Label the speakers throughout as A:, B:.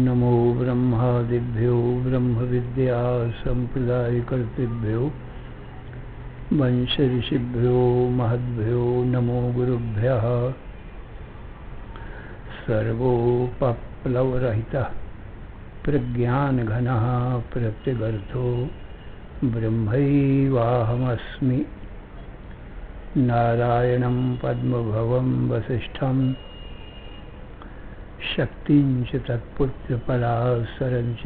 A: नमो ब्रह्मादिभ्यो ब्रह्म विद्या संप्रदायकर्तृभ्यो वंश ऋषिभ्यो महद्भ्यो नमो गुरुभ्यः। सर्वोपप्लवरहितः प्रज्ञानघनः प्रत्यगर्थो ब्रह्मैवाहमस्मि। नारायणं पद्मभवं वसिष्ठं शक्तिं च तत्पुत्रपराशरं च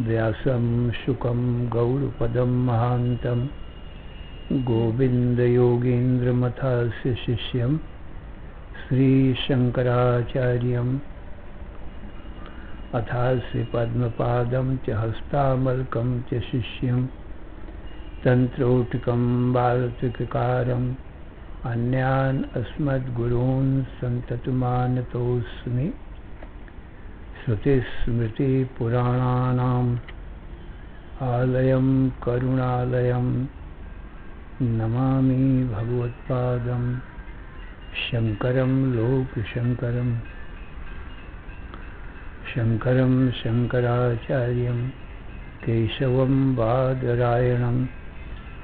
A: व्यासं शुकं गौडपदं महान्तं गोविन्दयोगीन्द्रमथस्य शिष्यं श्रीशङ्कराचार्यम् अथास्य पद्मपादं च हस्तामलकं च शिष्यं तन्त्रोटिकं बालत्रिककारम् अन्यान् अस्मद्गुरून् सन्ततमानतोऽस्मि। श्रुतिस्मृतिपुराणानाम् आलयं करुणालयं नमामि भगवत्पादं शङ्करं लोकशङ्करम्। शङ्करं शङ्कराचार्यं केशवं बादरायणं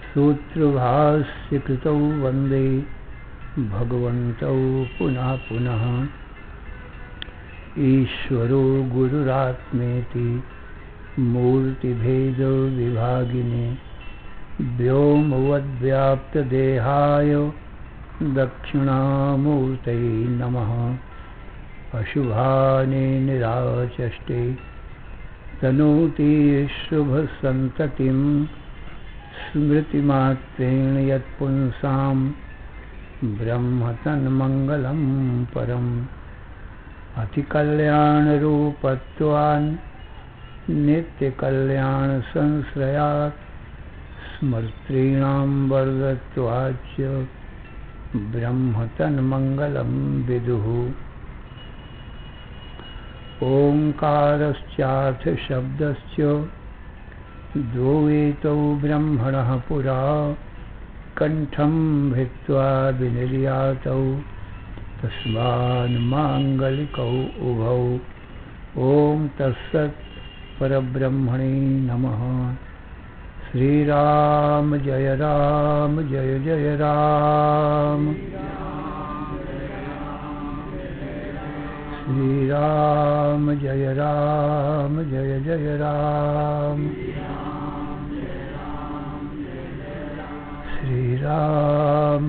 A: सूत्रभाष्यकृतौ वन्दे भगवन्तौ पुनः पुनः। ईश्वरो गुरुरात्मेति मूर्तिभेदविभागिने व्योमवद्व्याप्तदेहाय दक्षिणामूर्तये नमः। अशुभाने निराचष्टे तनोति शुभसन्ततिं स्मृतिमात्रेण यत्पुंसां ब्रह्मतन्मङ्गलं परम्। अतिकल्याणरूपत्वान् नित्यकल्याणसंश्रयात् स्मर्तॄणां वरदत्वाच्च ब्रह्मतन्मङ्गलं विदुः। ओंकारश्चार्थ शब्दश्च द्वैतौ ब्रह्मणः पुरा कंठं भित्त्वा विनिर्यातौ तस्मान्माङ्गलिकौ उभौ। ओम तत्सत् परब्रह्मणे नमः। श्रीराम जय जय राम। श्रीराम जय जय राम। श्रीराम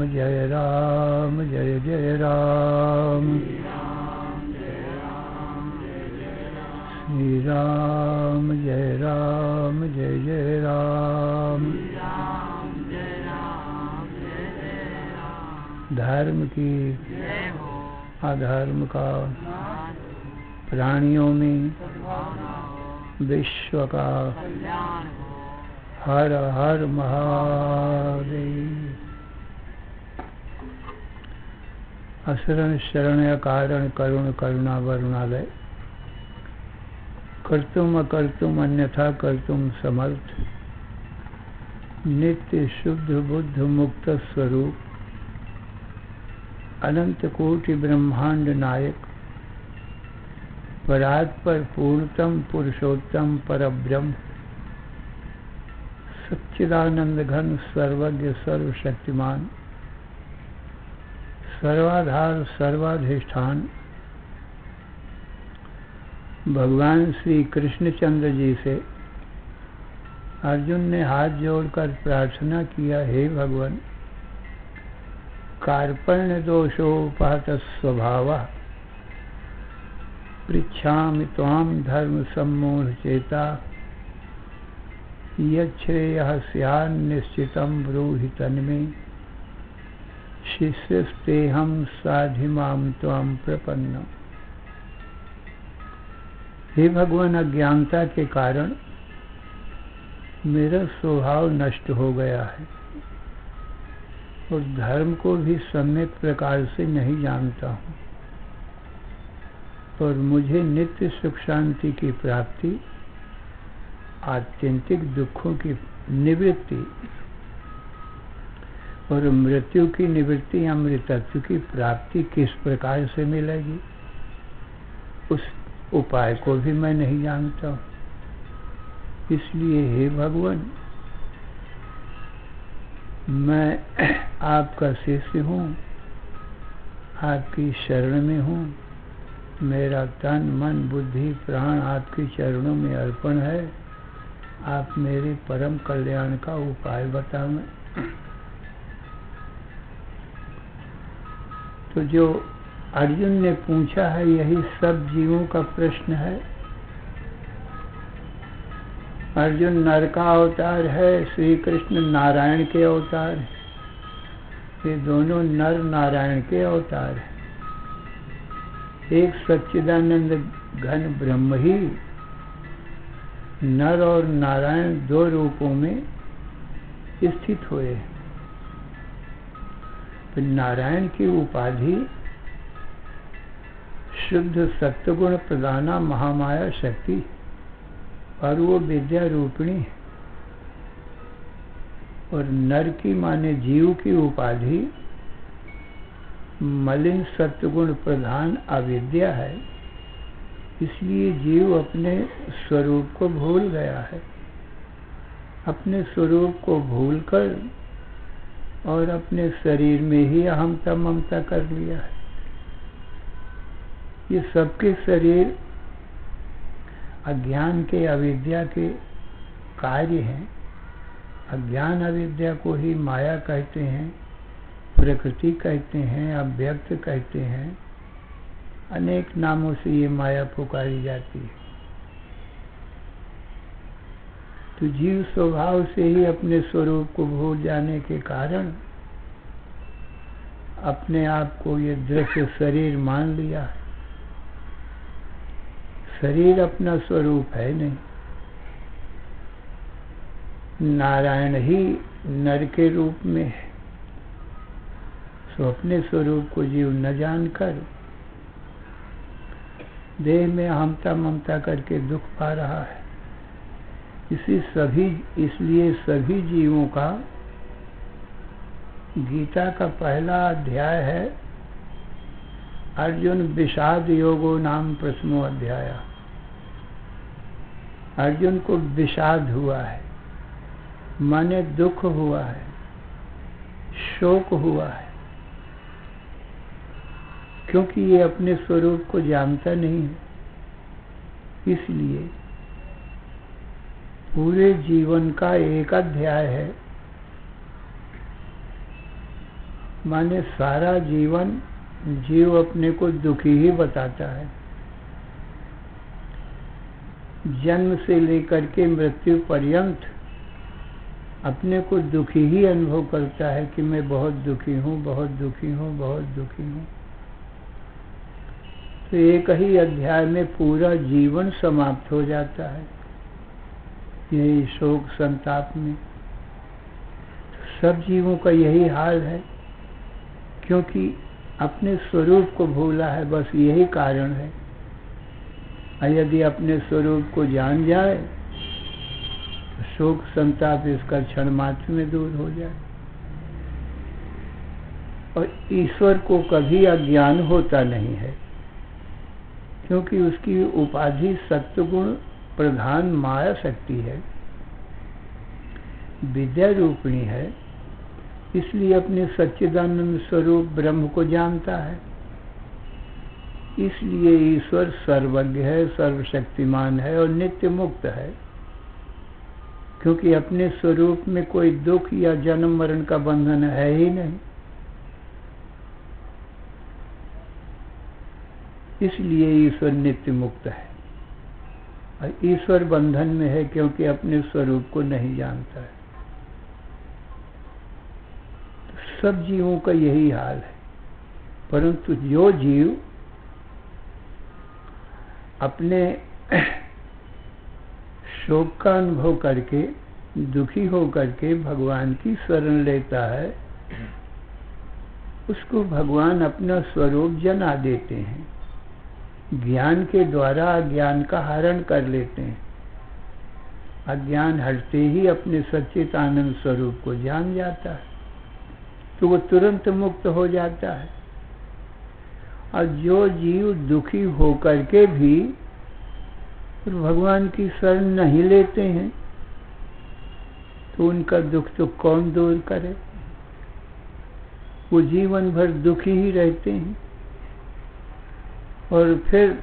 A: जय जय राम। श्रीराम जय जय राम। धर्म की अधर्म का प्राणियों में विश्व का हर हर महादेव। असरण शरण कारण करुण करुणा वरुणालय कर्तुम अकर्तुम अन्यथा कर्तुम समर्थ नित्य शुद्ध बुद्ध मुक्त स्वरूप अनंत कोटि ब्रह्मांड नायक परात्पर पूर्णतम पुरुषोत्तम परब्रह्म सच्चिदानंद घन सर्वज्ञ सर्वशक्तिमान सर्वाधार सर्वाधिष्ठान भगवान श्री कृष्णचंद्र जी से अर्जुन ने हाथ जोड़कर प्रार्थना किया, हे भगवान कार्पण्य दोषोपहत स्वभावः पृच्छामि त्वां धर्म सम्मोह चेता यच्छ्रेयः स्यान्निश्चितं ब्रूहि तन्मे शिष्यस्तेऽहं साधिमां त्वां प्रपन्नम्। हे भगवान अज्ञानता के कारण मेरा स्वभाव नष्ट हो गया है और धर्म को भी सम्यक प्रकार से नहीं जानता हूँ, और मुझे नित्य सुख शांति की प्राप्ति, आत्यंतिक दुखों की निवृत्ति और मृत्यु की निवृत्ति, अमृतत्व की प्राप्ति किस प्रकार से मिलेगी, उस उपाय को भी मैं नहीं जानता हूँ। इसलिए हे भगवान, मैं आपका शिष्य हूँ, आपकी शरण में हूँ। मेरा तन मन बुद्धि प्राण आपके चरणों में अर्पण है। आप मेरे परम कल्याण का उपाय बताएं। तो जो अर्जुन ने पूछा है, यही सब जीवों का प्रश्न है। अर्जुन नर का अवतार है, श्री कृष्ण नारायण के अवतार है। ये दोनों नर नारायण के अवतार हैं। एक सच्चिदानंद घन ब्रह्म ही नर और नारायण दो रूपों में स्थित हुए हैं। तो नारायण की उपाधि शुद्ध सत्वगुण प्रधाना महामाया शक्ति, और वो विद्या रूपिणी है। और नर की माने जीव की उपाधि मलिन सत्वगुण प्रधान अविद्या है। इसलिए जीव अपने स्वरूप को भूल गया है। अपने स्वरूप को भूलकर और अपने शरीर में ही अहमता ममता कर लिया है। ये सबके शरीर अज्ञान के अविद्या के कार्य हैं। अज्ञान अविद्या को ही माया कहते हैं, प्रकृति कहते हैं, अव्यक्त कहते हैं। अनेक नामों से ये माया पुकारी जाती है। तो जीव स्वभाव से ही अपने स्वरूप को भूल जाने के कारण अपने आप को ये दृश्य शरीर मान लिया है। शरीर अपना स्वरूप है नहीं। नारायण ही नर के रूप में है। सो अपने स्वरूप को जीव न जानकर देह में अहमता ममता करके दुख पा रहा है। इसलिए सभी जीवों का गीता का पहला अध्याय है अर्जुन विषाद योगो नाम प्रथमो अध्याय। अर्जुन को विषाद हुआ है, माने दुख हुआ है, शोक हुआ है, क्योंकि ये अपने स्वरूप को जानता नहीं है। इसलिए पूरे जीवन का एक अध्याय है, माने सारा जीवन जीव अपने को दुखी ही बताता है। जन्म से लेकर के मृत्यु पर्यंत अपने को दुखी ही अनुभव करता है कि मैं बहुत दुखी हूँ, बहुत दुखी हूँ, बहुत दुखी हूँ। तो एक ही अध्याय में पूरा जीवन समाप्त हो जाता है, यही शोक संताप में। सब जीवों का यही हाल है, क्योंकि अपने स्वरूप को भूला है, बस यही कारण है। यदि अपने स्वरूप को जान जाए तो शोक संताप इसका क्षण मात्र में दूर हो जाए। और ईश्वर को कभी अज्ञान होता नहीं है, क्योंकि उसकी उपाधि सत्वगुण प्रधान माया शक्ति है, विद्या रूपिणी है। इसलिए अपने सच्चिदानंद स्वरूप ब्रह्म को जानता है। इसलिए ईश्वर सर्वज्ञ है, सर्वशक्तिमान है और नित्य मुक्त है, क्योंकि अपने स्वरूप में कोई दुख या जन्म मरण का बंधन है ही नहीं। इसलिए ईश्वर नित्य मुक्त है। और ईश्वर बंधन में है क्योंकि अपने स्वरूप को नहीं जानता है। तो सब जीवों का यही हाल है, परंतु जो जीव अपने शोक का अनुभव करके दुखी होकर के भगवान की शरण लेता है, उसको भगवान अपना स्वरूप जना देते हैं। ज्ञान के द्वारा अज्ञान का हरण कर लेते हैं। अज्ञान हटते ही अपने सच्चित आनंद स्वरूप को जान जाता है, तो वो तुरंत मुक्त हो जाता है। और जो जीव दुखी होकर के भी भगवान की शरण नहीं लेते हैं, तो उनका दुख तो कौन दूर करे? वो जीवन भर दुखी ही रहते हैं और फिर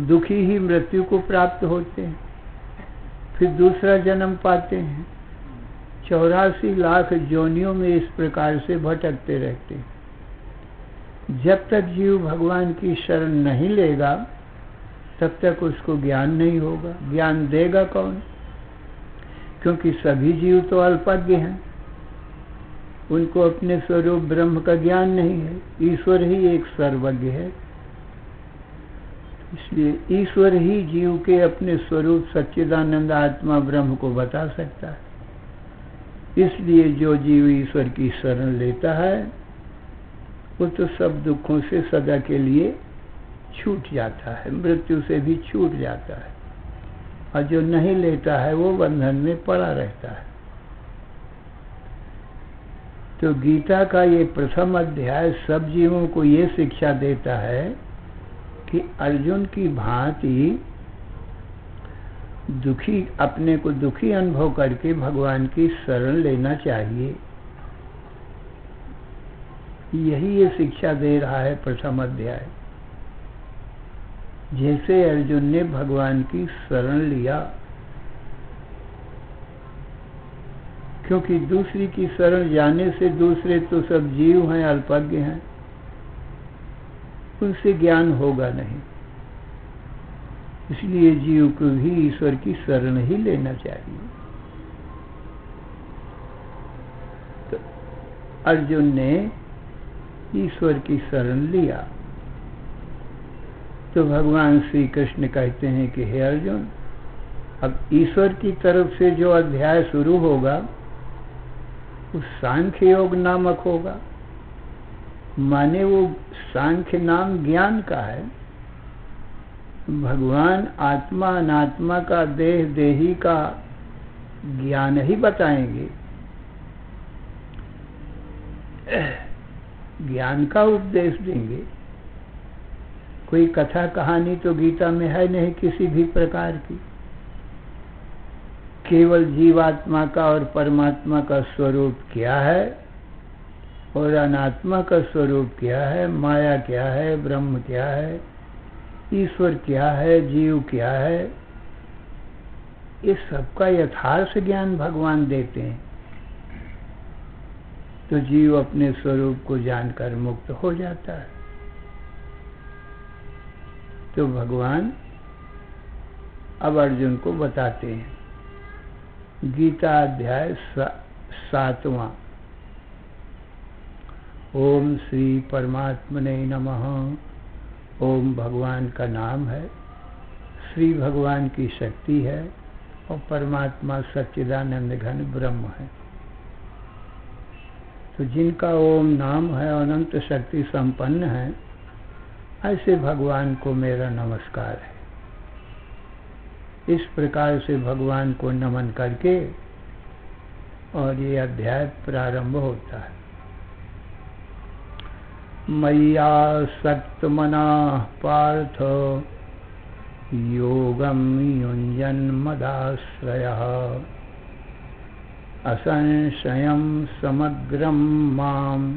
A: दुखी ही मृत्यु को प्राप्त होते हैं, फिर दूसरा जन्म पाते हैं। 84 लाख योनियों में इस प्रकार से भटकते रहते हैं। जब तक जीव भगवान की शरण नहीं लेगा, तब तक उसको ज्ञान नहीं होगा। ज्ञान देगा कौन? क्योंकि सभी जीव तो अल्पज्ञ हैं, उनको अपने स्वरूप ब्रह्म का ज्ञान नहीं है। ईश्वर ही एक सर्वज्ञ है, इसलिए ईश्वर ही जीव के अपने स्वरूप सच्चिदानंद आत्मा ब्रह्म को बता सकता है। इसलिए जो जीव ईश्वर की शरण लेता है, वो तो सब दुखों से सदा के लिए छूट जाता है, मृत्यु से भी छूट जाता है। और जो नहीं लेता है, वो बंधन में पड़ा रहता है। तो गीता का ये प्रथम अध्याय सब जीवों को ये शिक्षा देता है कि अर्जुन की भांति दुखी, अपने को दुखी अनुभव करके भगवान की शरण लेना चाहिए। यही ये शिक्षा दे रहा है प्रथम अध्याय। जैसे अर्जुन ने भगवान की शरण लिया, क्योंकि दूसरी की शरण जाने से दूसरे तो सब जीव हैं, अल्पज्ञ हैं, उनसे ज्ञान होगा नहीं। इसलिए जीव को भी ईश्वर की शरण ही लेना चाहिए। तो अर्जुन ने ईश्वर की शरण लिया, तो भगवान श्री कृष्ण कहते हैं कि हे अर्जुन, अब ईश्वर की तरफ से जो अध्याय शुरू होगा वो सांख्य योग नामक होगा। माने वो सांख्य नाम ज्ञान का है। भगवान आत्मा अनात्मा का, देह देही का ज्ञान ही बताएंगे, ज्ञान का उपदेश देंगे। कोई कथा कहानी तो गीता में है नहीं किसी भी प्रकार की। केवल जीवात्मा का और परमात्मा का स्वरूप क्या है और अनात्मा का स्वरूप क्या है, माया क्या है, ब्रह्म क्या है, ईश्वर क्या है, जीव क्या है, इस सबका यथार्थ ज्ञान भगवान देते हैं। तो जीव अपने स्वरूप को जानकर मुक्त हो जाता है। तो भगवान अब अर्जुन को बताते हैं। गीता अध्याय 7वां। ओम श्री परमात्मने नमः। ओम भगवान का नाम है, श्री भगवान की शक्ति है और परमात्मा सच्चिदानंद घन ब्रह्म है। तो जिनका ओम नाम है, अनंत शक्ति संपन्न है, ऐसे भगवान को मेरा नमस्कार है। इस प्रकार से भगवान को नमन करके और ये अध्याय प्रारंभ होता है। मय्यासक्त मनाः पार्थ योगं युञ्जन् मदाश्रयः असंशयं समग्रं माम्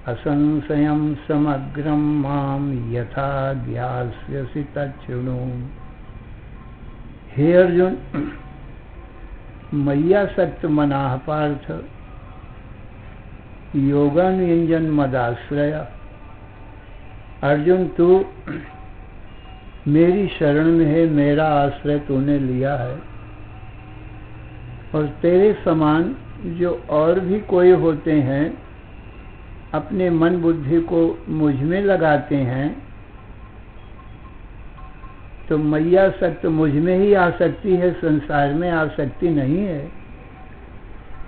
A: असंशयं समग्रं माम् यथा ज्ञास्यसि तच्छृणु। हे अर्जुन, मय्यासक्त मनाः पार्थ योगं युञ्जन् मदाश्रय। अर्जुन, तू मेरी शरण में है, मेरा आश्रय तूने लिया है, और तेरे समान जो और भी कोई होते हैं अपने मन बुद्धि को मुझ में लगाते हैं, तो मैया सक्त मुझ में ही आसक्ति है, संसार में आसक्ति नहीं है।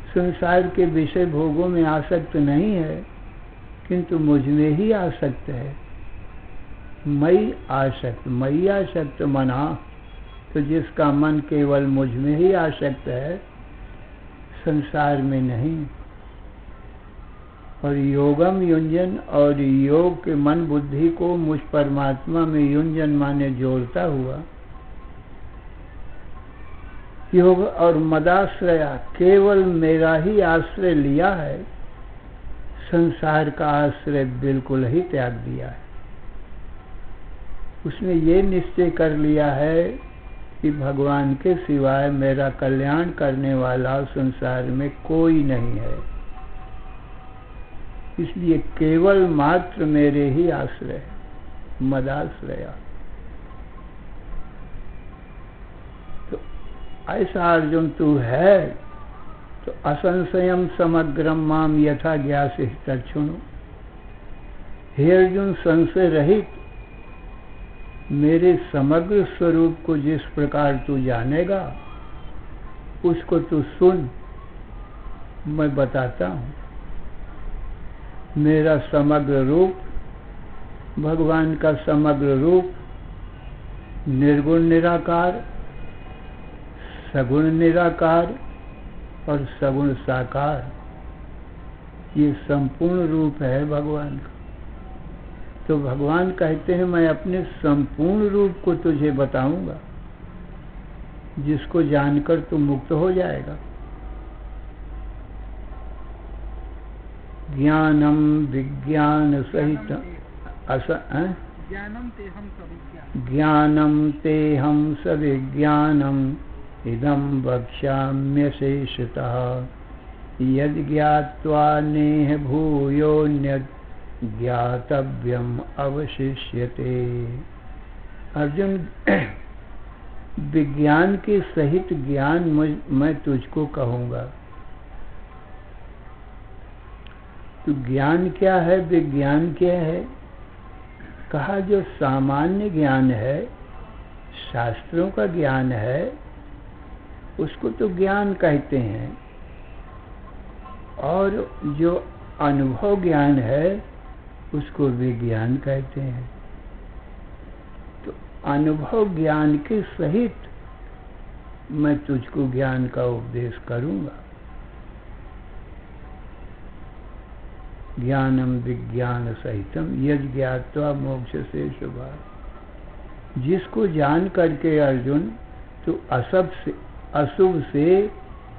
A: संसार के विषय भोगों में आसक्त नहीं है, किंतु मुझ में ही आसक्त है। मई आसक्त, मई आसक्त मना, तो जिसका मन केवल मुझ में ही आसक्त है, संसार में नहीं। और योगम युंजन, और योग के मन बुद्धि को मुझ परमात्मा में युंजन माने जोड़ता हुआ, योग और मदाश्रया, केवल मेरा ही आश्रय लिया है, संसार का आश्रय बिल्कुल ही त्याग दिया है। उसने ये निश्चय कर लिया है कि भगवान के सिवाय मेरा कल्याण करने वाला संसार में कोई नहीं है, इसलिए केवल मात्र मेरे ही आश्रय, मदाश्रया। तो ऐसा अर्जुन तू है तो असंशयम समग्रम माम यथा ज्ञासे तच्छृणु। हे अर्जुन, संशय रहित मेरे समग्र स्वरूप को जिस प्रकार तू जानेगा, उसको तू सुन, मैं बताता हूँ। मेरा समग्र रूप, भगवान का समग्र रूप, निर्गुण निराकार, सगुण निराकार और सगुण साकार, ये संपूर्ण रूप है भगवान का। तो भगवान कहते हैं मैं अपने संपूर्ण रूप को तुझे बताऊंगा, जिसको जानकर तू मुक्त हो जाएगा। ज्ञानम विज्ञान सहित ज्ञानम ते हम सविज्ञानम इदं वक्ष्याम्यशेषतः यद् ज्ञात्वा नेह भूयोऽन्यत् ज्ञातव्यम अवशिष्यते। अर्जुन, विज्ञान के सहित ज्ञान मैं तुझको कहूँगा। तो ज्ञान क्या है, विज्ञान क्या है? कहा जो सामान्य ज्ञान है, शास्त्रों का ज्ञान है, उसको तो ज्ञान कहते हैं, और जो अनुभव ज्ञान है उसको विज्ञान कहते हैं। तो अनुभव ज्ञान के सहित मैं तुझको ज्ञान का उपदेश करूंगा। ज्ञानम विज्ञान सहितम यद् ज्ञात्वा मोक्ष से शुभा। जिसको जान करके अर्जुन तो अशुभ से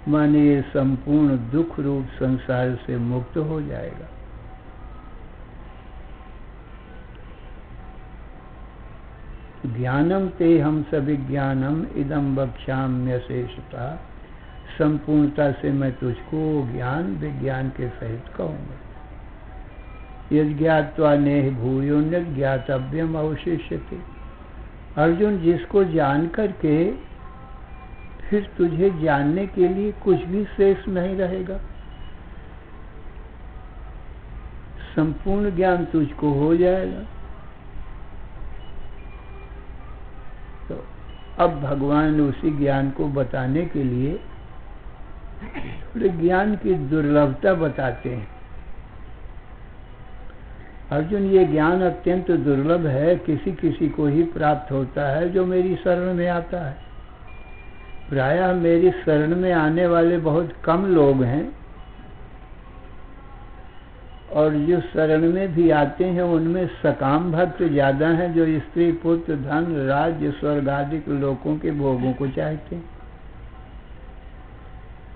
A: माने ये संपूर्ण दुख रूप संसार से मुक्त हो जाएगा। ज्ञानम ते हम सभी ज्ञानम इदम वक्ष्याम्यशेषतः। संपूर्णता से मैं तुझको ज्ञान विज्ञान के सहित कहूँगा। यद् ज्ञात्वा नेह भूयोऽन्यत् ज्ञातव्यम अवशिष्यते। अर्जुन, जिसको जान करके फिर तुझे जानने के लिए कुछ भी शेष नहीं रहेगा। संपूर्ण ज्ञान तुझको हो जाएगा। तो अब भगवान उसी ज्ञान को बताने के लिए थोड़े ज्ञान की दुर्लभता बताते हैं। अर्जुन, ये ज्ञान अत्यंत दुर्लभ है, किसी किसी को ही प्राप्त होता है जो मेरी शरण में आता है। प्रायः मेरी शरण में आने वाले बहुत कम लोग हैं, और जो शरण में भी आते हैं उनमें सकाम भक्त ज्यादा हैं, जो स्त्री पुत्र धन राज्य स्वर्ग आदि लोगों के भोगों को चाहते हैं।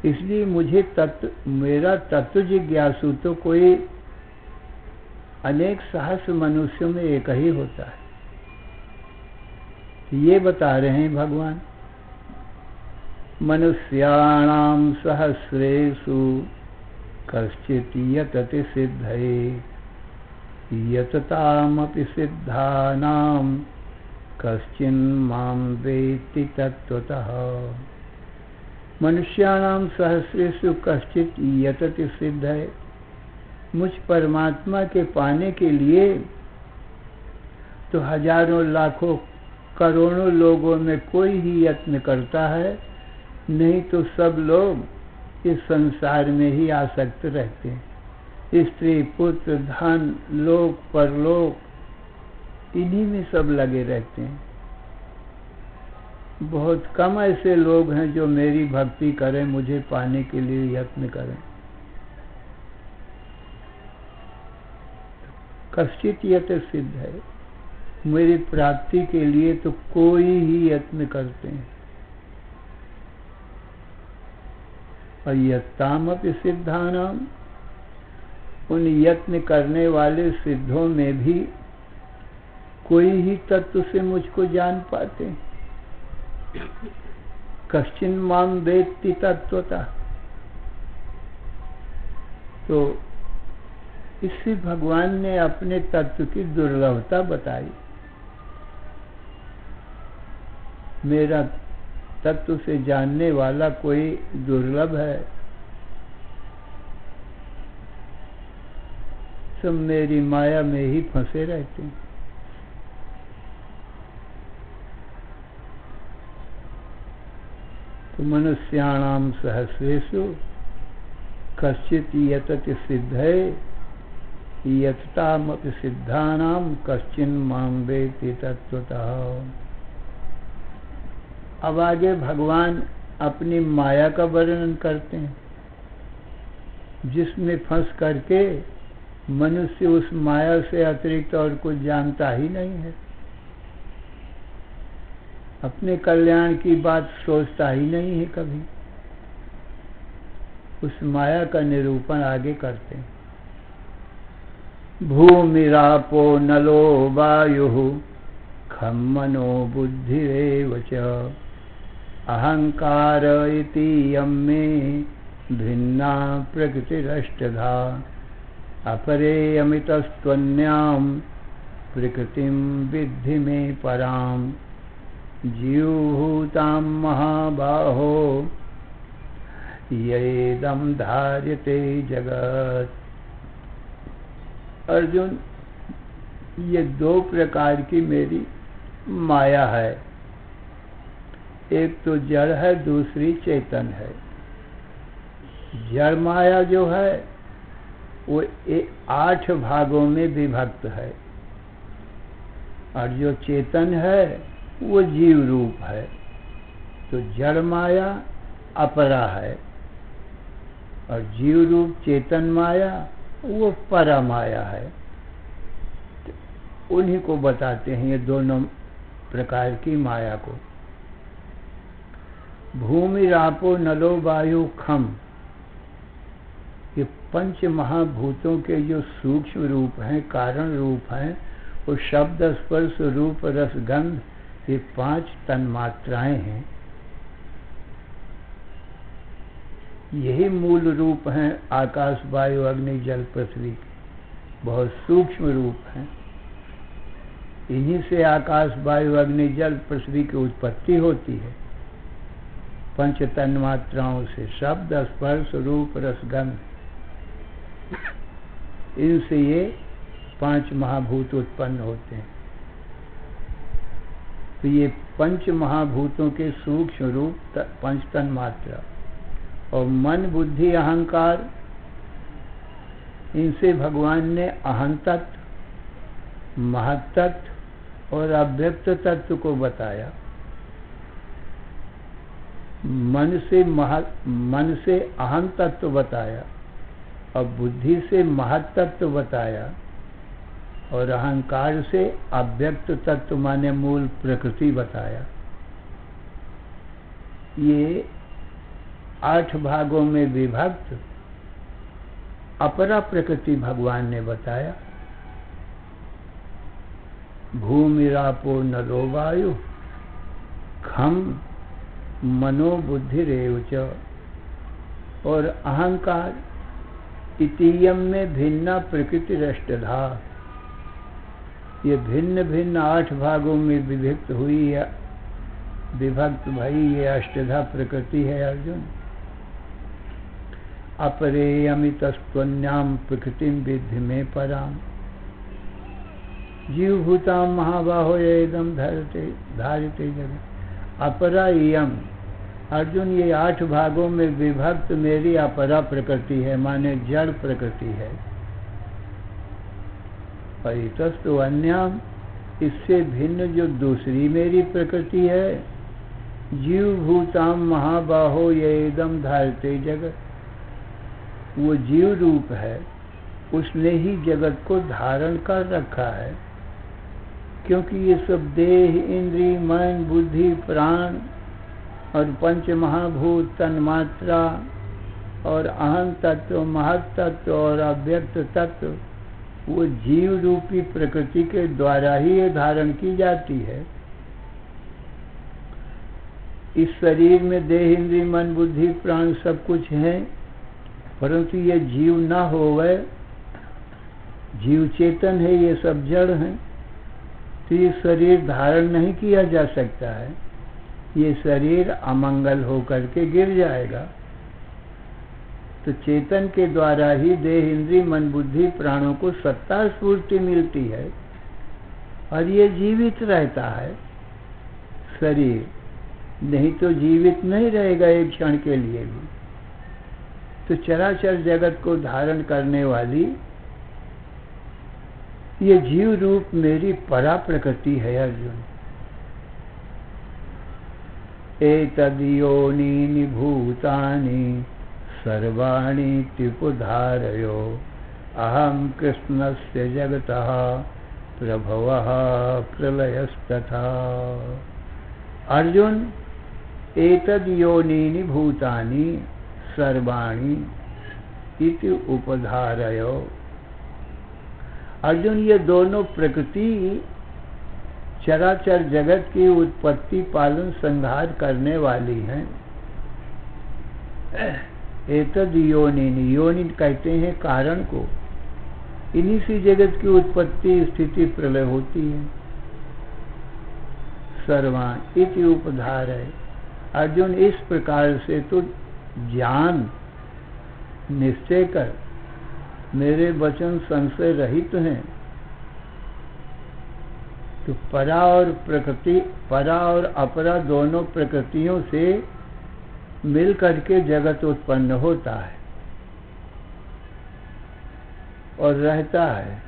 A: इसलिए मुझे मेरा तत्व जिज्ञासु तो कोई अनेक सहस्र मनुष्यों में एक ही होता है। ये बता रहे हैं भगवान, मनुष्याणाम सहस्रेषु कश्चित् यतति सिद्धये यततामपि सिद्धानां कश्चिन्मां वेत्ति तत्त्वतः। मनुष्याणाम सहस्रेषु कश्चित् यतति सिद्धये। मुझ परमात्मा के पाने के लिए तो हजारों लाखों करोड़ों लोगों में कोई ही यत्न करता है, नहीं तो सब लोग इस संसार में ही आसक्त रहते हैं। स्त्री, पुत्र, धन, लोक परलोक, इन्हीं में सब लगे रहते हैं। बहुत कम ऐसे लोग हैं जो मेरी भक्ति करें, मुझे पाने के लिए यत्न करें। कश्चित यत सिद्ध है, मेरी प्राप्ति के लिए तो कोई ही यत्न करते हैं। और यत्तामपि सिद्धानाम, उन यत्न करने वाले सिद्धों में भी कोई ही तत्व से मुझको जान पाते हैं। कश्चिन माम वेत्ति तत्वतः। तो इससे भगवान ने अपने तत्व की दुर्लभता बताई। मेरा तत्व से जानने वाला कोई दुर्लभ है, सब मेरी माया में ही फंसे रहते हैं। तो मनुष्याणाम सहस्रेषु कश्चित् यतति सिद्धये यततामपि सिद्धानाम कश्चिन् मां वेत्ति तत्वतः। अब आगे भगवान अपनी माया का वर्णन करते हैं, जिसमें फंस करके मनुष्य उस माया से अतिरिक्त और कुछ जानता ही नहीं है। अपने कल्याण की बात सोचता ही नहीं है कभी। उस माया का निरूपण आगे करते हैं। भूमिरापो नलो वायुः खं मनो बुद्धिरेव च अहंकार इति यम्मे भिन्ना प्रकृतिरष्टधा अपरेयमितस्त्वन्याम् प्रकृतिं विद्धि मे पराम् जीवभूतां महाबाहो येदं धार्यते जगत्। अर्जुन, ये दो प्रकार की मेरी माया है, एक तो जड़ है, दूसरी चेतन है। जड़ माया जो है वो 8 भागों में विभक्त है, और जो चेतन है वो जीव रूप है। तो जड़ माया अपरा है, और जीव रूप चेतन माया वो परा माया है। तो उन्हीं को बताते हैं ये दोनों प्रकार की माया को। भूमि रापो नलो वायु खम, ये 5 महाभूतों के जो सूक्ष्म रूप हैं, कारण रूप हैं, वो शब्द, स्पर्श, रूप, रस, गंध, ये 5 तन्मात्राएं हैं। यही मूल रूप हैं आकाश, वायु, अग्नि, जल, पृथ्वी के। बहुत सूक्ष्म रूप हैं। इन्हीं से आकाश, वायु, अग्नि, जल, पृथ्वी की उत्पत्ति होती है। 5 तन्मात्राओं से शब्द, स्पर्श, रूप, रस, गंध, इनसे ये 5 महाभूत उत्पन्न होते हैं। तो ये 5 महाभूतों के सूक्ष्म रूप 5 तन्मात्रा, और मन, बुद्धि, अहंकार, इनसे भगवान ने अहं तत्व, महत्तत्व और अव्यक्त तत्व को बताया। मन से अहं तत्व बताया, और बुद्धि से महत्तत्व बताया, और अहंकार से अव्यक्त तत्व माने मूल प्रकृति बताया। ये 8 भागों में विभक्त अपरा प्रकृति भगवान ने बताया। भूमि रापो नलो वायु खम मनो बुद्धि रेव च, और अहंकार इतीयम में भिन्ना प्रकृति रष्टधा। ये भिन्न भिन्न 8 भागों में विभक्त हुई है, विभक्त भई ये अष्टधा प्रकृति है। अर्जुन, अपरेयमितस्त्वन्याम प्रकृतिं विद्धि मे पराम। जीव भूताम महाबाहो एकदम धारिते जगत अपरा इयम। अर्जुन, ये 8 भागों में विभक्त मेरी अपरा प्रकृति है, माने जड़ प्रकृति है। परितस्तु अन्याम, इससे भिन्न जो दूसरी मेरी प्रकृति है, जीव भूताम महाबाहो ये एकदम धारते जगत, वो जीव रूप है, उसने ही जगत को धारण कर रखा है। क्योंकि ये सब देह, इंद्रिय, मन, बुद्धि, प्राण और पंच महाभूत, तन्मात्रा और अहं तत्व, महत् तत्व और अव्यक्त तत्व, वो जीव रूपी प्रकृति के द्वारा ही ये धारण की जाती है। इस शरीर में देह, इंद्रिय, मन, बुद्धि, प्राण सब कुछ है, परंतु ये जीव ना होवे, जीव चेतन है, ये सब जड़ हैं, तो ये शरीर धारण नहीं किया जा सकता है। ये शरीर अमंगल होकर के गिर जाएगा। तो चेतन के द्वारा ही देह, इंद्रिय, मन, बुद्धि, प्राणों को सत्ता स्फूर्ति मिलती है और ये जीवित रहता है। शरीर नहीं तो जीवित नहीं रहेगा एक क्षण के लिए भी। तो चराचर जगत को धारण करने वाली ये जीव रूप मेरी परा प्रकृति है अर्जुन। एतद् योनीनि भूतानि सर्वाणि त्रिपुधारयो अहं कृष्णस्य जगतः प्रभवः प्रलयस्तथा। अर्जुन, एतद् योनीनि भूतानि सर्वाणि इति उपधारयो। अर्जुन, ये दोनों प्रकृति चराचर जगत की उत्पत्ति, पालन, संहार करने वाली हैं। एतद् योनिनि, योनि कहते हैं कारण को, इन्हीं से जगत की उत्पत्ति, स्थिति, प्रलय होती है। सर्वान इति उपधार है। अर्जुन, इस प्रकार से तो ज्ञान निश्चय कर, मेरे वचन संशय रहित हैं। तो परा और प्रकृति, परा और अपरा दोनों प्रकृतियों से मिल करके जगत उत्पन्न होता है और रहता है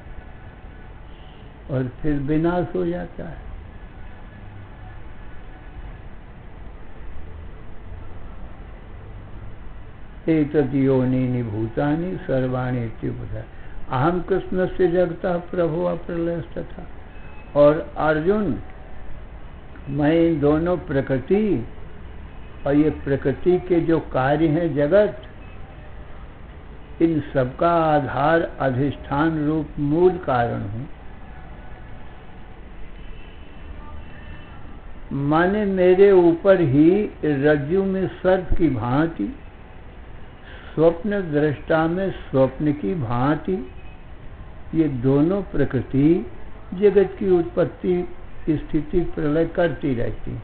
A: और फिर विनाश हो जाता है। एतद् योनीनि भूतानि सर्वाणि इत्युपधारय अहं कृष्णस्य जगतः प्रभुः प्रलयस्तथा। और अर्जुन, मैं इन दोनों प्रकृति और ये प्रकृति के जो कार्य हैं जगत, इन सबका आधार, अधिष्ठान रूप मूल कारण हूँ। माने मेरे ऊपर ही रज्जु में सर्प की भांति, स्वप्न दृष्टा में स्वप्न की भांति, ये दोनों प्रकृति जगत की उत्पत्ति, स्थिति, प्रलय करती रहती है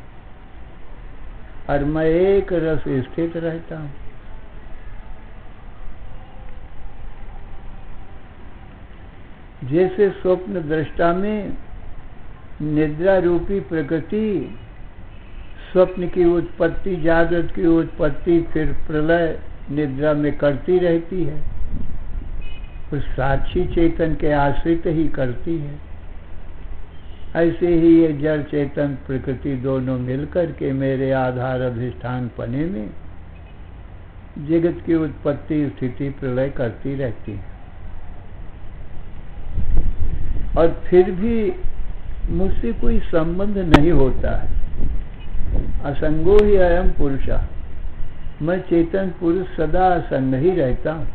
A: और मैं एक रस स्थित रहता हूँ। जैसे स्वप्न दृष्टा में निद्रा रूपी प्रकृति स्वप्न की उत्पत्ति, जागृत की उत्पत्ति, फिर प्रलय निद्रा में करती रहती है, उस साक्षी चेतन के आश्रित ही करती है। ऐसे ही ये जड़ चेतन प्रकृति दोनों मिलकर के मेरे आधार अधिष्ठान पने में जगत की उत्पत्ति, स्थिति, प्रलय करती रहती है। और फिर भी मुझसे कोई संबंध नहीं होता है। असंगो ही अयम पुरुषा, मैं चेतन पुरुष सदा असंग ही रहता हूँ।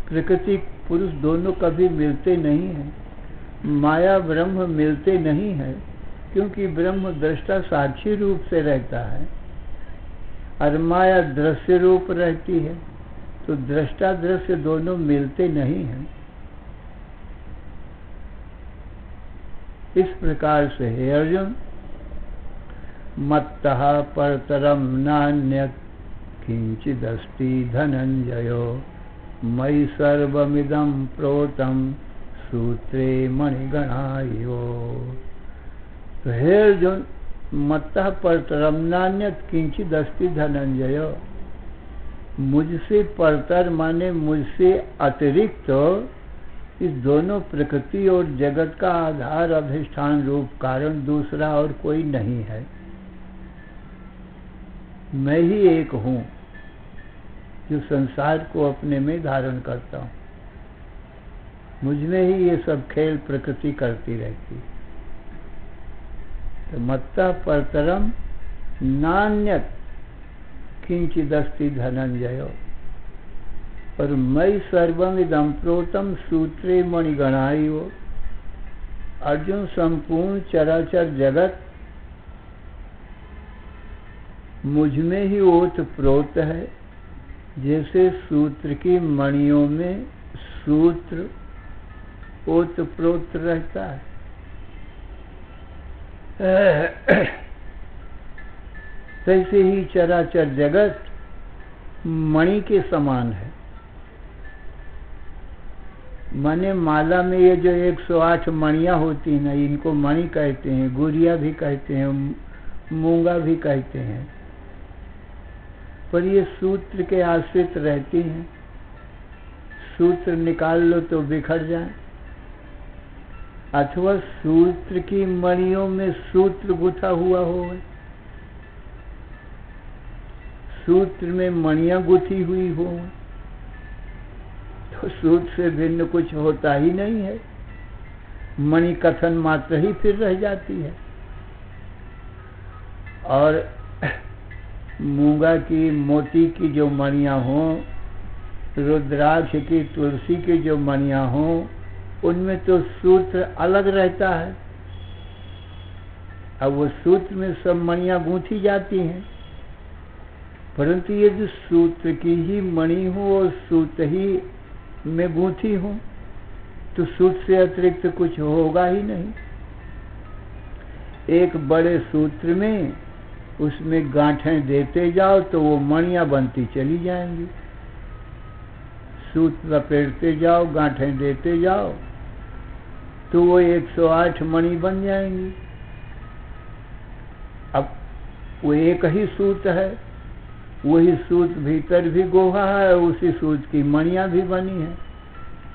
A: प्रकृति पुरुष दोनों कभी मिलते नहीं हैं, माया ब्रह्म मिलते नहीं है, क्योंकि ब्रह्म दृष्टा साक्षी रूप से रहता है और माया दृश्य रूप रहती है। तो दृष्टा दृश्य दोनों मिलते नहीं हैं। इस प्रकार से हे अर्जुन, मत्तः परतरम नान्यत् किंचिदस्ति धनंजयो मयि सर्वमिदं प्रोतं सूत्रे मणिगणायो। तो हे अर्जुन, मत्तः परतरम नान्यत् किंचिदस्ति धनंजय। मुझसे परतर माने मुझसे अतिरिक्त इस दोनों प्रकृति और जगत का आधार अधिष्ठान रूप कारण दूसरा और कोई नहीं है। मैं ही एक हूँ जो संसार को अपने में धारण करता हूँ। मुझ में ही ये सब खेल प्रकृति करती रहती। तो मत्तः परतरम नान्यत् किंचिदस्ति धनंजय। और मयि सर्वम इदं प्रोतम सूत्रे मणिगणायो। अर्जुन, संपूर्ण चराचर जगत मुझ में ही ओत प्रोत है, जैसे सूत्र की मणियों में सूत्र ओत प्रोत रहता है। तैसे ही चराचर जगत मणि के समान है। माने माला में ये जो 108 मणियां होती हैं ना, इनको मणि कहते हैं, गुड़िया भी कहते हैं, मूंगा भी कहते हैं। पर ये सूत्र के आश्रित रहती हैं। सूत्र निकाल लो तो बिखर जाए, अथवा सूत्र की मणियों में सूत्र गुथा हुआ हो। सूत्र में मणियां गुथी हुई हो तो सूत्र से भिन्न कुछ होता ही नहीं है। मणि कथन मात्र ही फिर रह जाती है। और मूंगा की, मोती की जो मणियां हों, रुद्राक्ष की, तुलसी की जो मणियां हों, उनमें तो सूत्र अलग रहता है। अब वो सूत्र में सब मणियां गूंथी जाती हैं, परंतु ये जो सूत्र की ही मणि हो और सूत्र ही में गूंथी हो, तो सूत्र से अतिरिक्त कुछ होगा ही नहीं। एक बड़े सूत्र में उसमें गांठें देते जाओ तो वो मणियां बनती चली जाएंगी। सूत्र लपेटते जाओ, गांठें देते जाओ तो वो 108 मणि बन जाएंगी। अब वो एक ही सूत्र है, वही सूत्र भीतर भी गोहा है, उसी सूत्र की मणियां भी बनी है।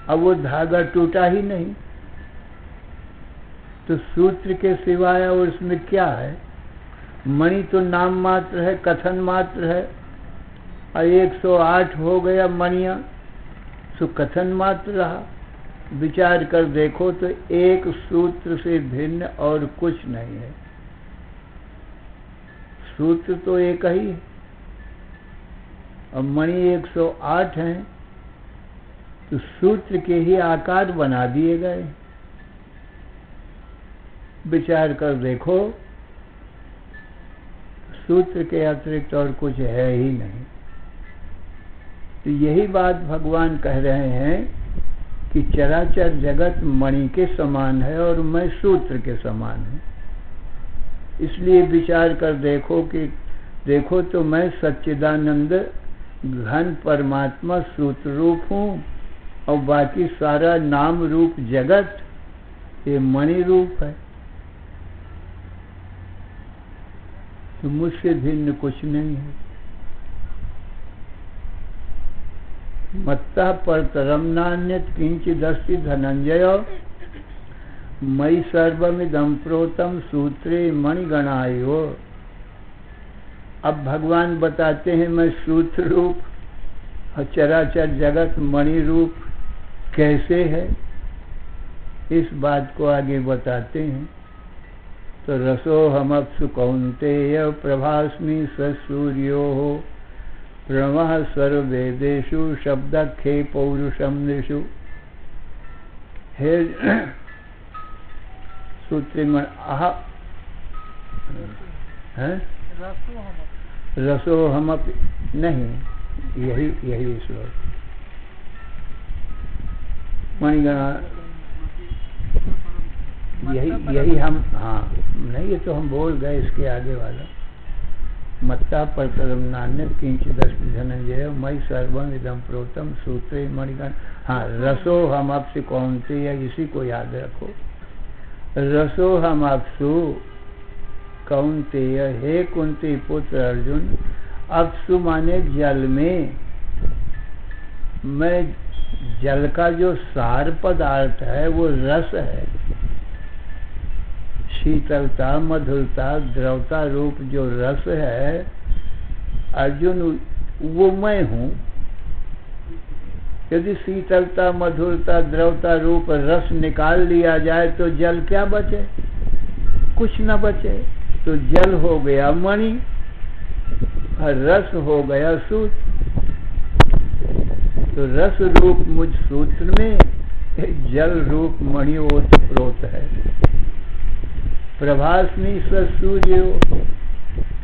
A: अब वो धागा टूटा ही नहीं, तो सूत्र के सिवाय और उसमें क्या है? मणि तो नाम मात्र है, कथन मात्र है। और 108 हो गया मणियां, तो कथन मात्र रहा। विचार कर देखो तो एक सूत्र से भिन्न और कुछ नहीं है। सूत्र तो एक ही है और मणि 108 हैं, तो सूत्र के ही आकार बना दिए गए। विचार कर देखो, सूत्र के अतिरिक्त और कुछ है ही नहीं। तो यही बात भगवान कह रहे हैं कि चराचर जगत मणि के समान है और मैं सूत्र के समान हूँ। इसलिए विचार कर देखो कि देखो तो मैं सच्चिदानंद घन परमात्मा सूत्र रूप हूँ और बाकी सारा नाम रूप जगत ये मणि रूप है। तो मुझसे भिन्न कुछ नहीं है। मत्तः परतरम नान्यत् किंचिदस्ति धनंजय मयि सर्वमिदं प्रोतम सूत्रे मणिगणायो। अब भगवान बताते हैं मैं सूत्र रूप और चराचर जगत मणि रूप कैसे है, इस बात को आगे बताते हैं। तो रसोहमप्सु कौन्तेय प्रभास्मि सूर्यो प्रणवः सर्ववेदेषु शब्दखे पौरुषम निषु। हे सूत्रिमण आह रसोहमप नहीं, यही श्लोक मणिगणा यही हम, हाँ नहीं, ये तो हम बोल गए, इसके आगे वाला मत्ता परतरम नान्य किंच दस्ति धनंजय मई सर्वम इदम प्रोतम सूत्रे मणिगण। हाँ, रसो हम आपसे कौनते या इसी को याद रखो। रसो हम आपसु कौनतेय, हे कुंती पुत्र अर्जुन। अपसु माने जल में, मैं जल का जो सार पदार्थ है वो रस है। शीतलता, मधुरता, द्रवता रूप जो रस है अर्जुन, वो मैं हूँ। यदि शीतलता, मधुरता, द्रवता रूप रस निकाल लिया जाए तो जल क्या बचे? कुछ न बचे। तो जल हो गया मणि और रस हो गया सूत्र। तो रस रूप मुझ सूत्र में जल रूप मणि ओतप्रोत है। प्रभास्मि सूर्य।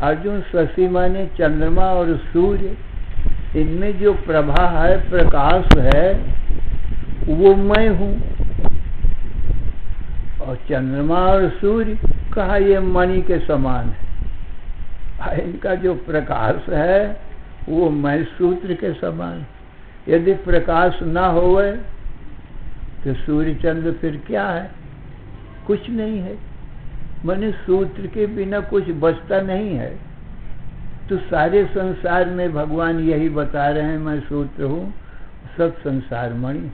A: अर्जुन, शशि माने चंद्रमा और सूर्य, इनमें जो प्रभा है, प्रकाश है, वो मैं हूँ। और चंद्रमा और सूर्य कहा ये मणि के समान है। इनका जो प्रकाश है वो मैं सूत्र के समान। यदि प्रकाश ना होवे तो सूर्य चंद्र फिर क्या है? कुछ नहीं है। माने सूत्र के बिना कुछ बचता नहीं है। तो सारे संसार में भगवान यही बता रहे हैं, मैं सूत्र हूँ, सब संसार मणि।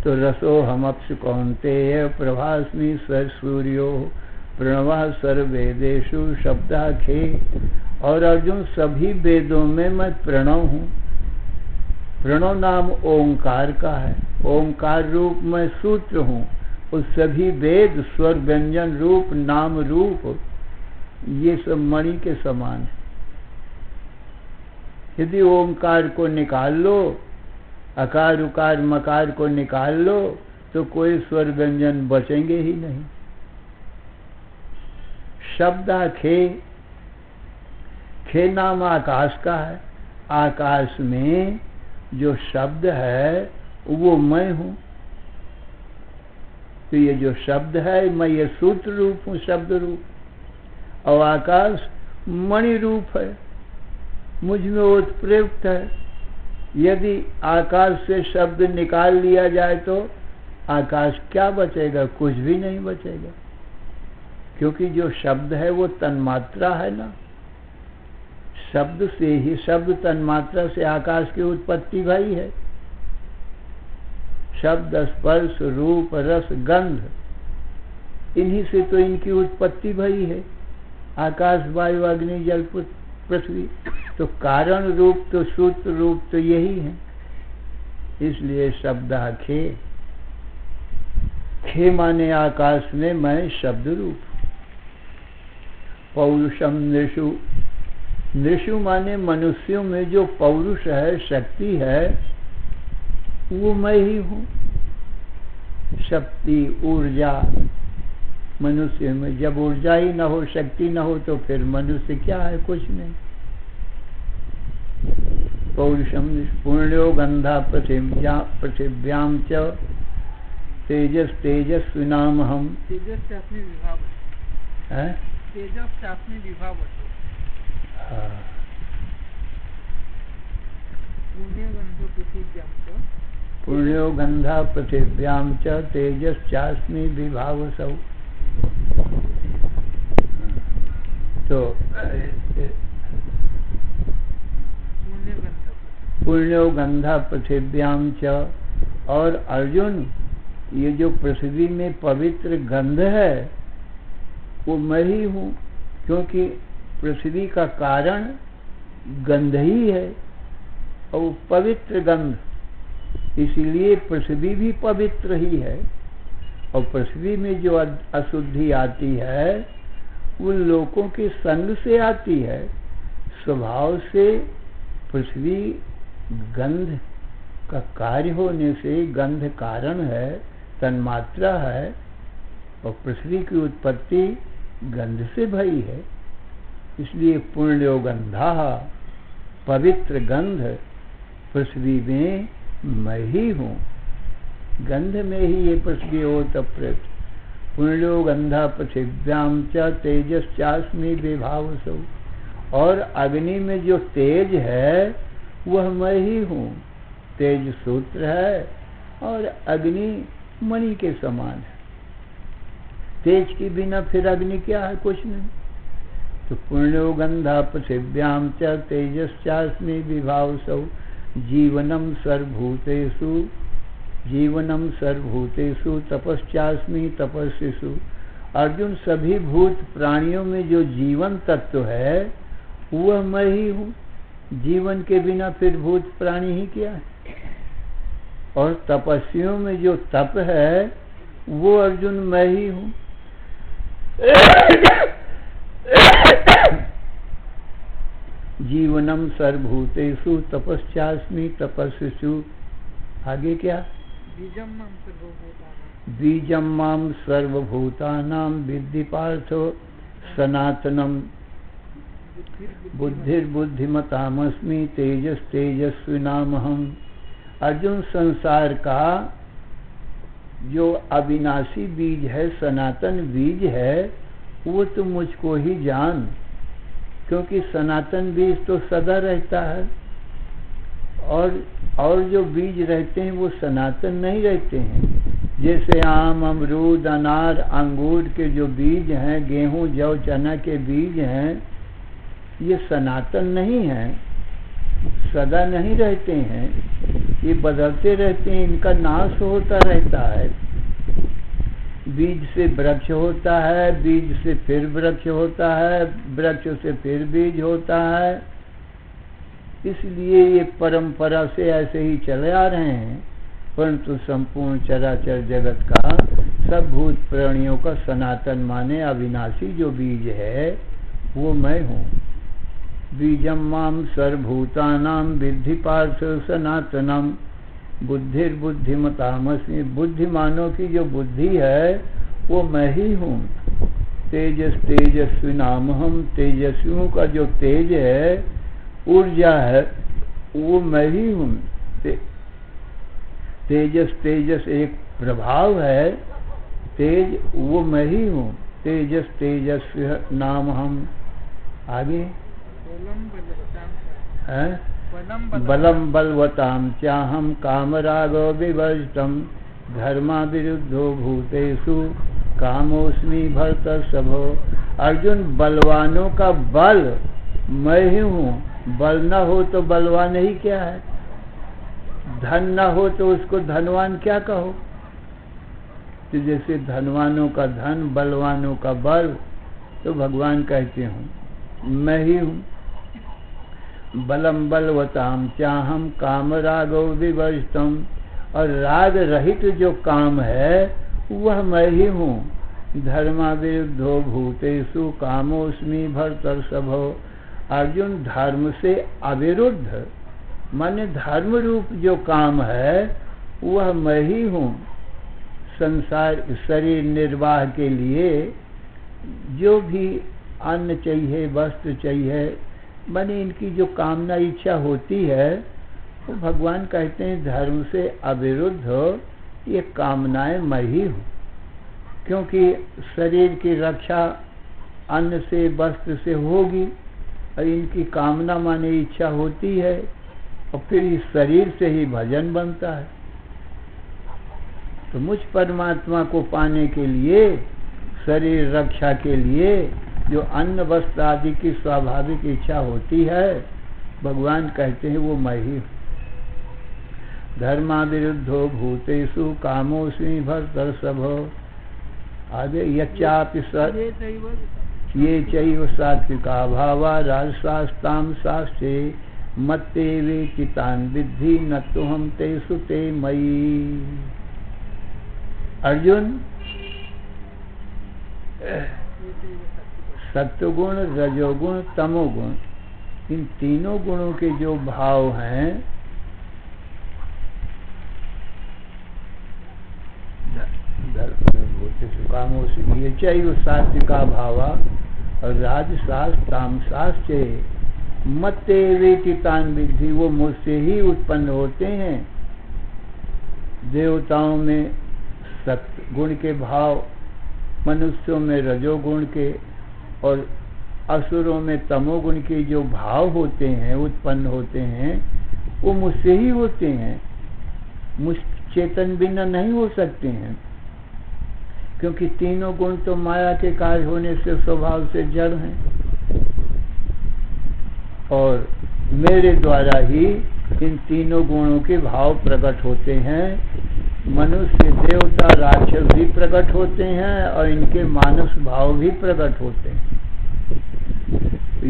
A: तो रसो हम अपस कौन्तेय प्रभास्मि सूर्यो प्रणवः सर्ववेदेषु शब्दाखे। और अर्जुन, सभी वेदों में मैं प्रणव हूँ। प्रणव नाम ओंकार का है। ओंकार रूप मैं सूत्र हूँ। उस सभी वेद स्वर व्यंजन रूप नाम रूप ये सब मणि के समान है। यदि ओंकार को निकाल लो, अकार उकार मकार को निकाल लो, तो कोई स्वर व्यंजन बचेंगे ही नहीं। शब्दाखे, खे नाम आकाश का है। आकाश में जो शब्द है वो मैं हूँ। तो ये जो शब्द है, मैं ये सूत्र रूप हूँ, शब्द रूप। और आकाश मणि रूप है, मुझ में उत्प्रेरित है। यदि आकाश से शब्द निकाल लिया जाए तो आकाश क्या बचेगा? कुछ भी नहीं बचेगा। क्योंकि जो शब्द है वो तन्मात्रा है ना। शब्द से ही, शब्द तन्मात्रा से आकाश की उत्पत्ति भई है। शब्द, स्पर्श, रूप, रस, गंध, इन्हीं से तो इनकी उत्पत्ति भई है। आकाश, वायु, अग्नि, जल, पृथ्वी। तो कारण रूप तो सूत्र रूप तो यही है। इसलिए शब्दाखे, खे माने आकाश में मैं शब्द रूप। पौरुषम नृषु, नृषु माने मनुष्यों में जो पौरुष है, शक्ति है, वो मैं ही हूँ। शक्ति, ऊर्जा मनुष्य में। जब ऊर्जा ही न हो, शक्ति न हो, तो फिर मनुष्य क्या है? कुछ नहीं। पौरुषम पुण्यो गंधा पृथिव्याम च तेजस तेजस्विनाम हम।
B: तेजस से अपने विभाव
A: है,
B: तेजस से अपने विभाव।
A: पुण्यो गंधा पृथिव्याम च तेजस चास्मि विभावसौ। तो पुण्यो गंधा पृथिव्याम च। और अर्जुन, ये जो पृथ्वी में पवित्र गंध है वो मैं ही हूँ। क्योंकि पृथ्वी का कारण गंध ही है और पवित्र गंध, इसीलिए पृथ्वी भी पवित्र ही है। और पृथ्वी में जो अशुद्धि आती है वो लोगों के संग से आती है। स्वभाव से पृथ्वी गंध का कार्य होने से गंध कारण है, तन्मात्रा है। और पृथ्वी की उत्पत्ति गंध से भई है। इसलिए पुण्यो गंधा, पवित्र गंध पृथ्वी में मैं ही हूँ। गंध में ही ये पृथ्वी ओतप्रोत। पुण्यो गंधा पृथिव्याम च तेजस चास्मि विभावसौ। और अग्नि में जो तेज है वह मैं ही हूँ। तेज सूत्र है और अग्नि मणि के समान है। तेज के बिना फिर अग्नि क्या है? कुछ नहीं। तो पुण्यो गंधा पृथिव्याम च तेजश्चास्मि विभावसौ जीवनम सर्वभूतेषु तपश्चास्मि तपस्विषु। अर्जुन, सभी भूत प्राणियों में जो जीवन तत्व है वह मैं ही हूँ। जीवन के बिना फिर भूत प्राणी ही क्या है? और तपस्वियों में जो तप है वो अर्जुन मैं ही हूँ। जीवनम सर्वभूतेषु तपश्चास्मि तपस्विषु। आगे क्या? बीजम माम सर्वभूतानां विद्धि पार्थो सनातनम बुद्धिर्बुद्धिमतामस्मि तेजस्तेजस्विनामहम्। अर्जुन, संसार का जो अविनाशी बीज है, सनातन बीज है, वो तो मुझको ही जान, क्योंकि सनातन बीज तो सदा रहता है और जो बीज रहते हैं वो सनातन नहीं रहते हैं। जैसे आम, अमरूद, अनार, अंगूर के जो बीज हैं, गेहूं, जौ, चना के बीज हैं, ये सनातन नहीं हैं, सदा नहीं रहते हैं, ये बदलते रहते हैं, इनका नाश होता रहता है। बीज से वृक्ष होता है, बीज से फिर वृक्ष होता है, वृक्ष से फिर बीज होता है। इसलिए ये परंपरा से ऐसे ही चले आ रहे हैं। परंतु संपूर्ण चराचर जगत का, सब भूत प्राणियों का सनातन माने अविनाशी जो बीज है वो मैं हूँ। बीजम माम सर्वभूतानां विद्धि पार्थ सनातनम बुद्धिर्बुद्धिमतामस्मि। बुद्धिमानों की जो बुद्धि है वो मैं ही हूँ। तेजस्विनामहम्। तेजस्वियों का जो तेज है, ऊर्जा है, वो मैं ही हूँ। तेजस एक प्रभाव है, तेज वो मैं ही हूँ। तेजस्वी नाम हम। आगे बलम बलवताम चाहम कामरागो विवर्जितम धर्मा विरुद्धो भूतेषु कामोस्मि भरतर्षभो। अर्जुन, बलवानों का बल मैं ही हूँ। बल न हो तो बलवान ही क्या है? धन न हो तो उसको धनवान क्या कहो? तो जैसे धनवानों का धन, बलवानों का बल, तो भगवान कहते हूँ मैं ही हूँ। बलम बलवताम चाहम काम रागो विवर्जितम। और राग रहित जो काम है वह मैं ही हूँ। धर्मा विरुद्धो भूतेषु कामोस्मि भरतर्षभो। अर्जुन, धर्म से अविरुद्ध माने धर्म रूप जो काम है वह मैं ही हूँ। संसार शरीर निर्वाह के लिए जो भी अन्न चाहिए, वस्त्र चाहिए, माने इनकी जो कामना इच्छा होती है, वो भगवान कहते हैं धर्म से अविरुद्ध ये कामनाएं मैं ही हूँ। क्योंकि शरीर की रक्षा अन्न से, वस्त्र से होगी, और इनकी कामना माने इच्छा होती है, और फिर इस शरीर से ही भजन बनता है। तो मुझ परमात्मा को पाने के लिए, शरीर रक्षा के लिए जो अन्न वस्त्र आदि की स्वाभाविक इच्छा होती है, भगवान कहते हैं वो मैं ही हूँ। धर्मा विरुद्धो भूतेषु कामोस्मि भरतर्षभो। आगे यच्चापि ये चैव सात्विका भावा राजसास्तामसाश्चे मत्ते वेति तान् विद्धि न तुहं तेषु ते मयि। अर्जुन, सत्वगुण, रजोगुण, तमोगुण, इन तीनों गुणों के जो भाव हैं, ये चैव सात्विका भावा और राजसास तामसाश्चे मत्ते वेति तान् विद्धि। वो मुझसे ही उत्पन्न होते हैं। देवताओं में सत्व गुण के भाव, मनुष्यों में रजोगुण के, और असुरों में तमोगुण के जो भाव होते हैं, उत्पन्न होते हैं, वो मुझसे ही होते हैं, मुझ चेतन बिना नहीं हो सकते हैं, क्योंकि तीनों गुण तो माया के कार्य होने से स्वभाव से जड़ हैं, और मेरे द्वारा ही इन तीनों गुणों के भाव प्रकट होते हैं। मनुष्य, देवता, राक्षस भी प्रकट होते हैं और इनके मानस भाव भी प्रकट होते हैं।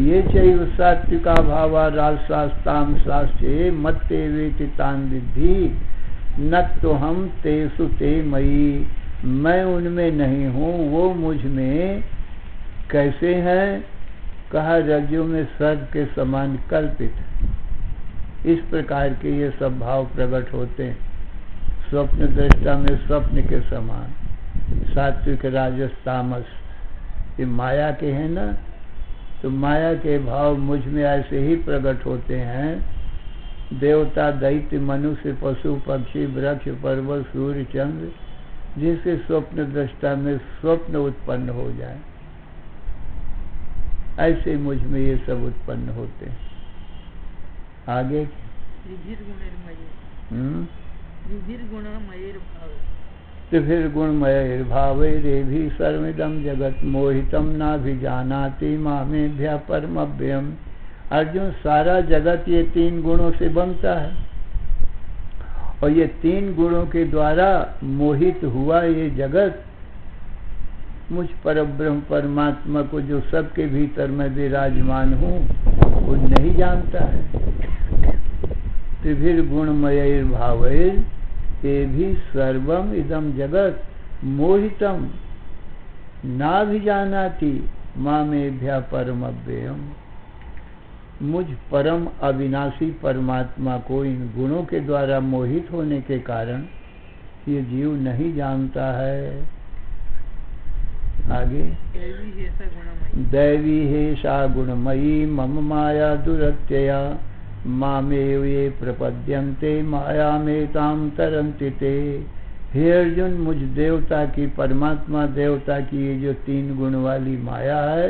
A: ये चैव सात्विका भावा राजशास्ताम शास्त्रे मत्ते वेति तान विद्धि न तो हम तेसु ते मई। मैं उनमें नहीं हूँ, वो मुझ में कैसे हैं? कहा रज्जु में सर्प के समान कल्पित है। इस प्रकार के ये सब भाव प्रकट होते हैं। स्वप्न दृष्टा में स्वप्न के समान, सात्विक, राजस, तामस, ये माया के हैं ना, तो माया के भाव मुझ में ऐसे ही प्रकट होते हैं। देवता, दैत्य, मनुष्य, पशु, पक्षी, वृक्ष, पर्वत, सूर्य, चंद्र, जिससे स्वप्न दृष्टा में स्वप्न उत्पन्न हो जाए, ऐसे मुझ में ये सब उत्पन्न होते हैं। आगे तो फिर गुणमय भाव रे भी सर्वमिदं जगत मोहितम ना भी जानाति मामेभ्य परमभ्यम। अर्जुन, सारा जगत ये तीन गुणों से बनता है, और ये तीन गुणों के द्वारा मोहित हुआ ये जगत मुझ परब्रह्म परमात्मा को, जो सबके भीतर मैं विराजमान हूँ, वो नहीं जानता है। तो फिर गुणमय भाव ये भी सर्वम इदम जगत मोहितम ना भी जानाति मामेभ्य परमव्ययम। मुझ परम अविनाशी परमात्मा को इन गुणों के द्वारा मोहित होने के कारण ये जीव नहीं जानता है। आगे दैवी हेषा गुणमयी मम माया दुरत्यया मामेव ये प्रपद्यन्ते माया में ताम तरन्ति ते। हे अर्जुन, मुझ देवता की, परमात्मा देवता की ये जो तीन गुण वाली माया है,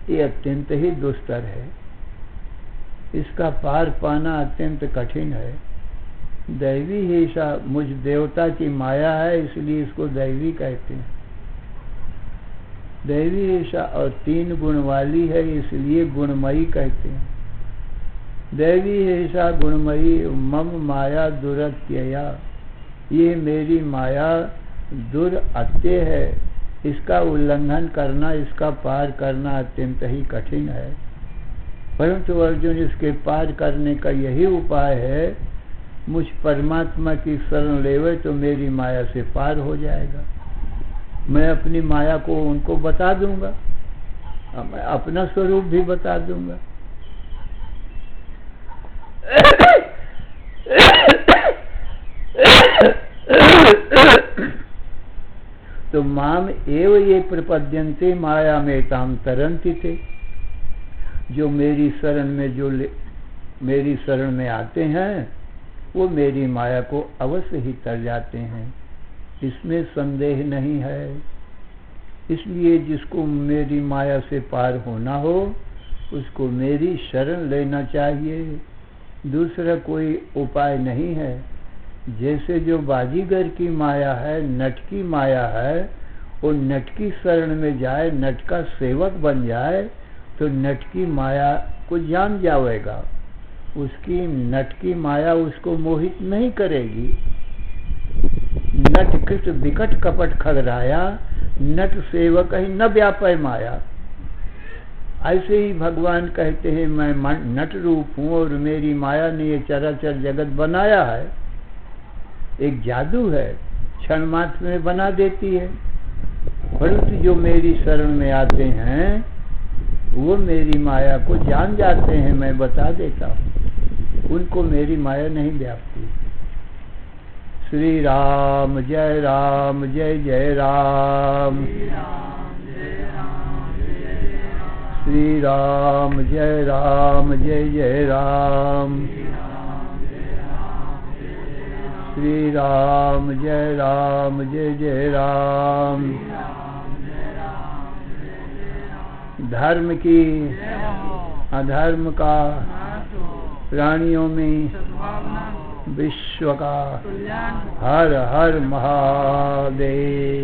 A: ये अत्यंत ही दुस्तर है। इसका पार पाना अत्यंत कठिन है। दैवी हेषा, मुझ देवता की माया है, इसलिए इसको दैवी कहते हैं। दैवी हेषा, और तीन गुण वाली है, इसलिए गुणमयी कहते हैं। दैवी हेषा गुणमयी मम माया दुरत्यया, ये मेरी माया दुरत्य है, इसका उल्लंघन करना, इसका पार करना अत्यंत ही कठिन है। परंतु अर्जुन, इसके पार करने का यही उपाय है, मुझ परमात्मा की शरण लेवे तो मेरी माया से पार हो जाएगा। मैं अपनी माया को उनको बता दूंगा, मैं अपना स्वरूप भी बता दूंगा। तो माम एव ये प्रपद्यन्ते माया में ताम तरन्ति थे। जो मेरी शरण में मेरी शरण में आते हैं, वो मेरी माया को अवश्य ही तर जाते हैं, इसमें संदेह नहीं है। इसलिए जिसको मेरी माया से पार होना हो, उसको मेरी शरण लेना चाहिए, दूसरा कोई उपाय नहीं है। जैसे जो बाजीगर की माया है, नट की माया है, वो नट की शरण में जाए, नट का सेवक बन जाए, तो नट की माया को जान जाएगा, उसकी नट की माया उसको मोहित नहीं करेगी। नट कृत विकट कपट खगराया, नट सेवक ही न व्यापय माया। ऐसे ही भगवान कहते हैं, मैं नट रूप हूँ और मेरी माया ने ये चराचर जगत बनाया है। एक जादू है, क्षण मात्र में बना देती है। परंतु जो मेरी शरण में आते हैं, वो मेरी माया को जान जाते हैं, मैं बता देता हूँ, उनको मेरी माया नहीं व्यापती। श्री राम जय राम, जय जय राम। श्री राम जय राम, जय जय राम। श्री राम जय राम, जय जय राम। धर्म की
B: जय हो,
A: अधर्म का
B: नाश हो,
A: प्राणियों में
B: सद्भावना हो,
A: विश्व का
B: कल्याण हो।
A: हर हर महादेव।